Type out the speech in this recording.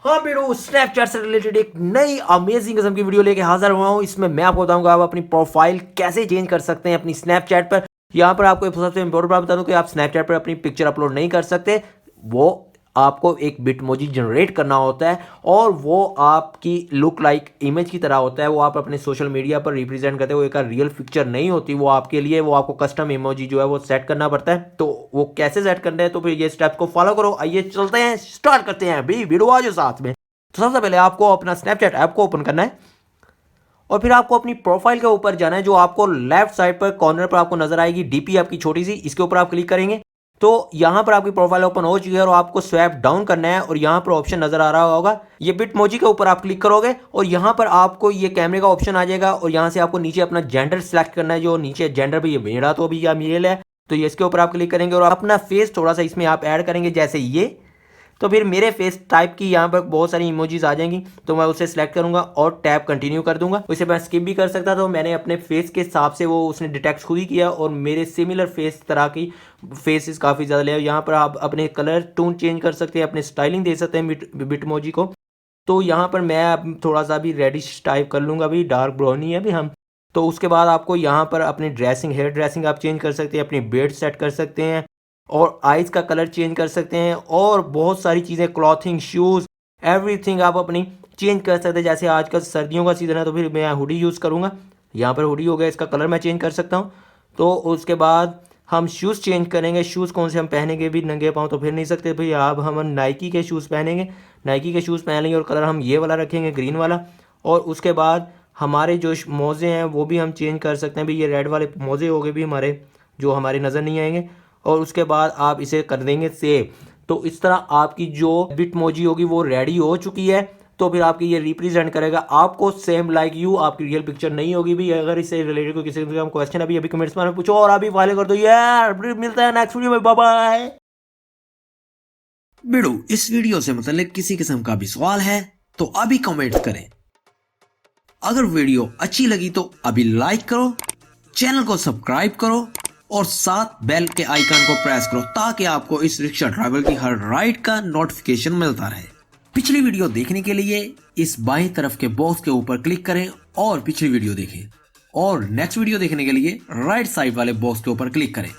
हाँ बेटो, स्नैपचैट से रिलेटेड एक नई अमेजिंग किस्म की वीडियो लेके हाजिर हुआ हूँ। इसमें मैं आपको बताऊंगा आप अपनी प्रोफाइल कैसे चेंज कर सकते हैं अपनी स्नैपचैट पर। यहाँ पर आपको सबसे इंपॉर्टेंट बात बता दूं कि आप स्नैपचैट पर अपनी पिक्चर अपलोड नहीं कर सकते। वो आपको एक बिटमोजी जनरेट करना होता है और वो आपकी लुक लाइक इमेज की तरह होता है। वो आप अपने सोशल मीडिया पर रिप्रेजेंट करते हो, एक रियल पिक्चर नहीं होती वो आपके लिए। वो आपको कस्टम इमोजी जो है वो सेट करना पड़ता है। तो वो कैसे सेट करना है, तो फिर ये स्टेप को फॉलो करो। आइए चलते हैं, स्टार्ट करते हैं अभी वीडियो आज साथ में। तो सबसे पहले आपको अपना स्नैपचैट ऐप को ओपन करना है और फिर आपको अपनी प्रोफाइल के ऊपर जाना है, जो आपको लेफ्ट साइड पर कॉर्नर पर आपको नजर आएगी डीपी आपकी छोटी सी, इसके ऊपर आप क्लिक करेंगे तो यहां पर आपकी प्रोफाइल ओपन हो चुकी है और आपको स्वैप डाउन करना है और यहां पर ऑप्शन नजर आ रहा होगा ये बिटमोजी के ऊपर आप क्लिक करोगे और यहां पर आपको ये कैमरे का ऑप्शन आ जाएगा और यहां से आपको नीचे अपना जेंडर सेलेक्ट करना है। जो नीचे जेंडर भी, ये मेरा तो अभी या मेल है, तो ये इसके ऊपर आप क्लिक करेंगे और अपना फेस थोड़ा सा इसमें आप ऐड करेंगे जैसे ये। तो फिर मेरे फेस टाइप की यहाँ पर बहुत सारी इमोजीज आ जाएंगी, तो मैं उसे सिलेक्ट करूंगा और टैप कंटिन्यू कर दूंगा। उसे मैं स्किप भी कर सकता था, तो मैंने अपने फेस के हिसाब से वो उसने डिटेक्ट खुद ही किया और मेरे सिमिलर फेस तरह की फेसेस काफ़ी ज़्यादा ले। यहाँ पर आप अपने कलर टोन चेंज कर सकते हैं, अपने स्टाइलिंग दे सकते हैं बिटमोजी को। तो यहाँ पर मैं अब थोड़ा सा भी रेडिश टाइप कर लूँगा, अभी डार्क ब्राउन ही है अभी हम। तो उसके बाद आपको यहाँ पर अपनी ड्रेसिंग, हेयर ड्रेसिंग आप चेंज कर सकते हैं, अपनी बेड सेट कर सकते हैं और आइज़ का कलर चेंज कर सकते हैं और बहुत सारी चीज़ें, क्लॉथिंग, शूज़, एवरीथिंग आप अपनी चेंज कर सकते हैं। जैसे आजकल सर्दियों का सीज़न है तो फिर मैं हुडी यूज़ करूँगा। यहाँ पर हुडी हो गया, इसका कलर मैं चेंज कर सकता हूँ। तो उसके बाद हम शूज़ चेंज करेंगे। शूज़ कौन से हम पहनेंगे, भी नंगे पाँव तो फिर नहीं सकते भाई, अब हम नाइकी के शूज़ पहनेंगे। नाइकी के शूज़ पहन लेंगे और कलर हम ये वाला रखेंगे, ग्रीन वाला। और उसके बाद हमारे जो मोज़े हैं वो भी हम चेंज कर सकते हैं। भाई ये रेड वाले मोज़े हो गए भी हमारे, जो हमारे नज़र नहीं आएंगे। और उसके बाद आप इसे कर देंगे सेव। तो इस तरह आपकी जो बिटमोजी होगी वो रेडी हो चुकी है। तो फिर आपकी ये रिप्रेजेंट करेगा आपको सेम लाइक यू, आपकी रियल पिक्चर नहीं होगी भी। अगर इससे रिलेटेड कोई किसी का क्वेश्चन अभी कमेंट्स में पूछो और अभी फॉलो कर दो यार। मिलता है नेक्स्ट वीडियो में, बाय बाय। बिड़ू, इस वीडियो से मतलब किसी किस्म का भी सवाल है तो अभी कमेंट करें। अगर वीडियो अच्छी लगी तो अभी लाइक करो, चैनल को सब्सक्राइब करो और साथ बेल के आइकन को प्रेस करो ताकि आपको इस रिक्शा ड्राइवर की हर राइड का नोटिफिकेशन मिलता रहे। पिछली वीडियो देखने के लिए इस बाईं तरफ के बॉक्स के ऊपर क्लिक करें और पिछली वीडियो देखें, और नेक्स्ट वीडियो देखने के लिए राइट साइड वाले बॉक्स के ऊपर क्लिक करें।